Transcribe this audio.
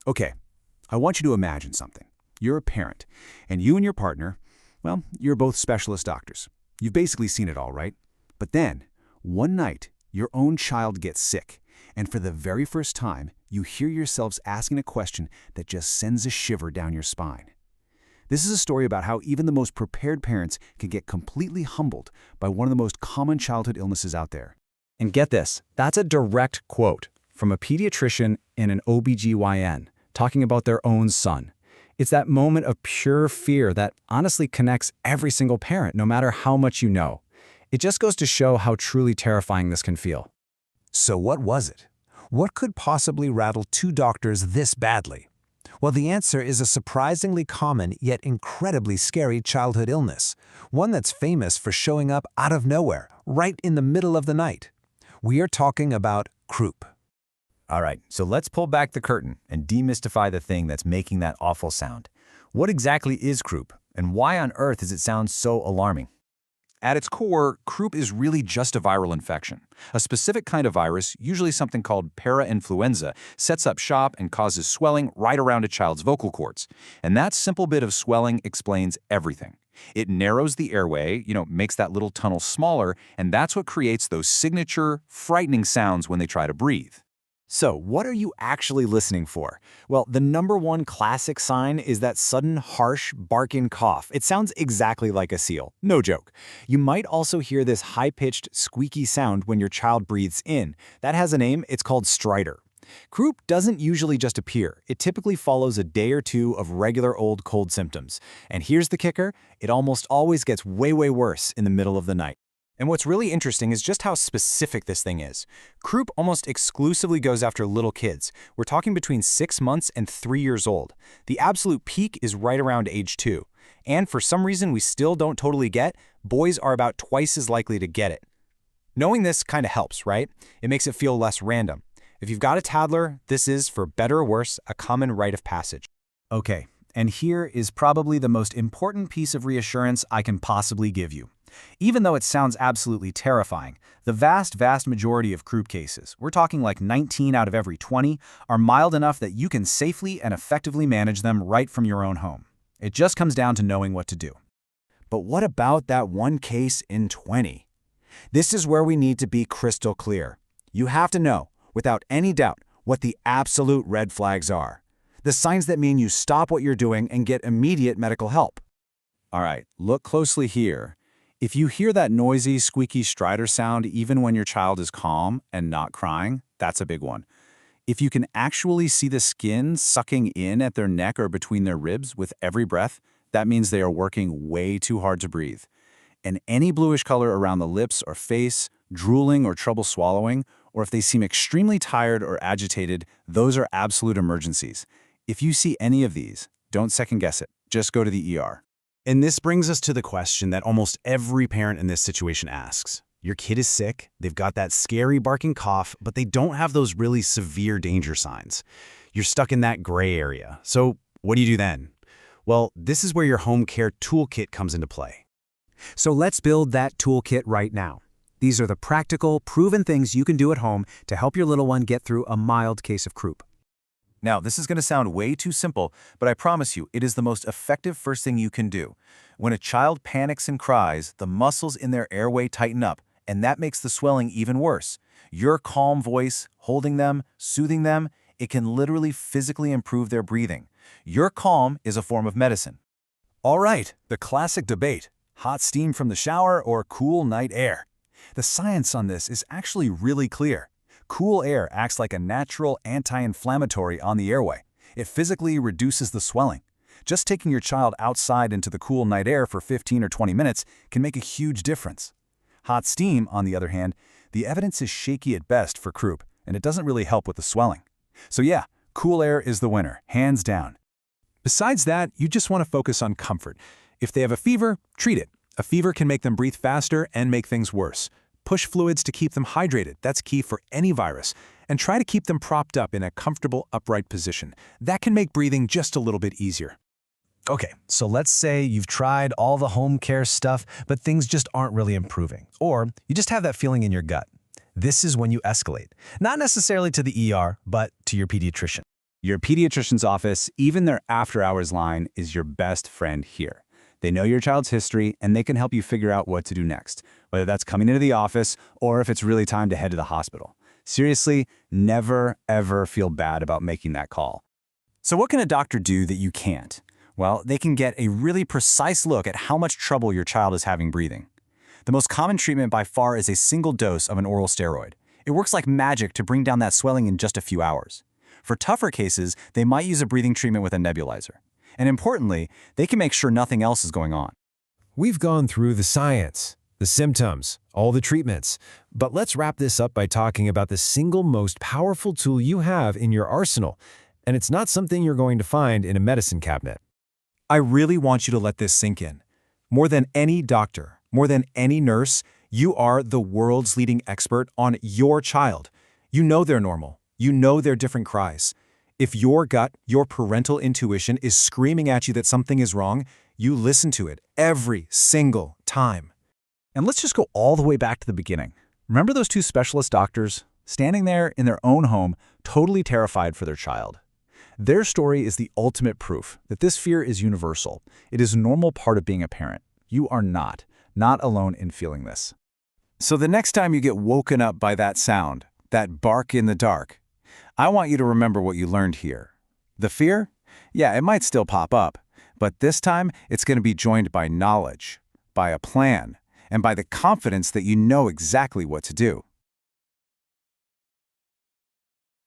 Okay, I want you to imagine something. You're a parent, and you and your partner, well, you're both specialist doctors. You've basically seen it all, right? But then, one night, your own child gets sick, and for the very first time, you hear yourselves asking a question that just sends a shiver down your spine. This is a story about how even the most prepared parents can get completely humbled by one of the most common childhood illnesses out there. And get this, that's a direct quote from a pediatrician and an OBGYN talking about their own son. It's that moment of pure fear that honestly connects every single parent, no matter how much you know. It just goes to show how truly terrifying this can feel. So what was it? What could possibly rattle two doctors this badly? Well, the answer is a surprisingly common yet incredibly scary childhood illness, one that's famous for showing up out of nowhere, right in the middle of the night. We are talking about croup. All right, so let's pull back the curtain and demystify the thing that's making that awful sound. What exactly is croup, and why on earth does it sound so alarming? At its core, croup is really just a viral infection. A specific kind of virus, usually something called parainfluenza, sets up shop and causes swelling right around a child's vocal cords. And that simple bit of swelling explains everything. It narrows the airway, makes that little tunnel smaller, and that's what creates those signature, frightening sounds when they try to breathe. So, what are you actually listening for? Well, the #1 classic sign is that sudden, harsh, barking cough. It sounds exactly like a seal. No joke. You might also hear this high-pitched, squeaky sound when your child breathes in. That has a name. It's called stridor. Croup doesn't usually just appear. It typically follows a day or two of regular old cold symptoms. And here's the kicker. It almost always gets way worse in the middle of the night. And what's really interesting is just how specific this thing is. Croup almost exclusively goes after little kids. We're talking between 6 months and 3 years old. The absolute peak is right around age 2. And for some reason we still don't totally get, boys are about twice as likely to get it. Knowing this kind of helps, right? It makes it feel less random. If you've got a toddler, this is, for better or worse, a common rite of passage. Okay, and here is probably the most important piece of reassurance I can possibly give you. Even though it sounds absolutely terrifying, the vast majority of croup cases, we're talking like 19 out of every 20, are mild enough that you can safely and effectively manage them right from your own home. It just comes down to knowing what to do. But what about that one case in 20? This is where we need to be crystal clear. You have to know, without any doubt, what the absolute red flags are. The signs that mean you stop what you're doing and get immediate medical help. All right, look closely here. If you hear that noisy, squeaky stridor sound even when your child is calm and not crying, that's a big one. If you can actually see the skin sucking in at their neck or between their ribs with every breath, that means they are working way too hard to breathe. And any bluish color around the lips or face, drooling or trouble swallowing, or if they seem extremely tired or agitated, those are absolute emergencies. If you see any of these, don't second guess it. Just go to the ER. And this brings us to the question that almost every parent in this situation asks. Your kid is sick, they've got that scary barking cough, but they don't have those really severe danger signs. You're stuck in that gray area. So what do you do then? Well, this is where your home care toolkit comes into play. So let's build that toolkit right now. These are the practical, proven things you can do at home to help your little one get through a mild case of croup. Now, this is going to sound way too simple, but I promise you, it is the most effective first thing you can do. When a child panics and cries, the muscles in their airway tighten up, and that makes the swelling even worse. Your calm voice, holding them, soothing them, it can literally physically improve their breathing. Your calm is a form of medicine. All right, the classic debate, hot steam from the shower or cool night air. The science on this is actually really clear. Cool air acts like a natural anti-inflammatory on the airway. It physically reduces the swelling. Just taking your child outside into the cool night air for 15 or 20 minutes can make a huge difference. Hot steam, on the other hand, the evidence is shaky at best for croup, and it doesn't really help with the swelling. So yeah, cool air is the winner, hands down. Besides that, you just want to focus on comfort. If they have a fever, treat it. A fever can make them breathe faster and make things worse. Push fluids to keep them hydrated. That's key for any virus. And try to keep them propped up in a comfortable, upright position. That can make breathing just a little bit easier. Okay, so let's say you've tried all the home care stuff, but things just aren't really improving. Or you just have that feeling in your gut. This is when you escalate. Not necessarily to the ER, but to your pediatrician. Your pediatrician's office, even their after-hours line, is your best friend here. They know your child's history, and they can help you figure out what to do next, whether that's coming into the office or if it's really time to head to the hospital. Seriously, never, ever feel bad about making that call. So what can a doctor do that you can't? Well, they can get a really precise look at how much trouble your child is having breathing. The most common treatment by far is a single dose of an oral steroid. It works like magic to bring down that swelling in just a few hours. For tougher cases, they might use a breathing treatment with a nebulizer. And importantly, they can make sure nothing else is going on. We've gone through the science, the symptoms, all the treatments, but let's wrap this up by talking about the single most powerful tool you have in your arsenal, and it's not something you're going to find in a medicine cabinet. I really want you to let this sink in. More than any doctor, more than any nurse, you are the world's leading expert on your child. You know they're normal. You know their different cries. If your gut, your parental intuition is screaming at you that something is wrong, you listen to it every single time. And let's just go all the way back to the beginning. Remember those two specialist doctors standing there in their own home, totally terrified for their child? Their story is the ultimate proof that this fear is universal. It is a normal part of being a parent. You are not alone in feeling this. So the next time you get woken up by that sound, that bark in the dark, I want you to remember what you learned here. The fear? Yeah, it might still pop up, but this time it's going to be joined by knowledge, by a plan, and by the confidence that you know exactly what to do.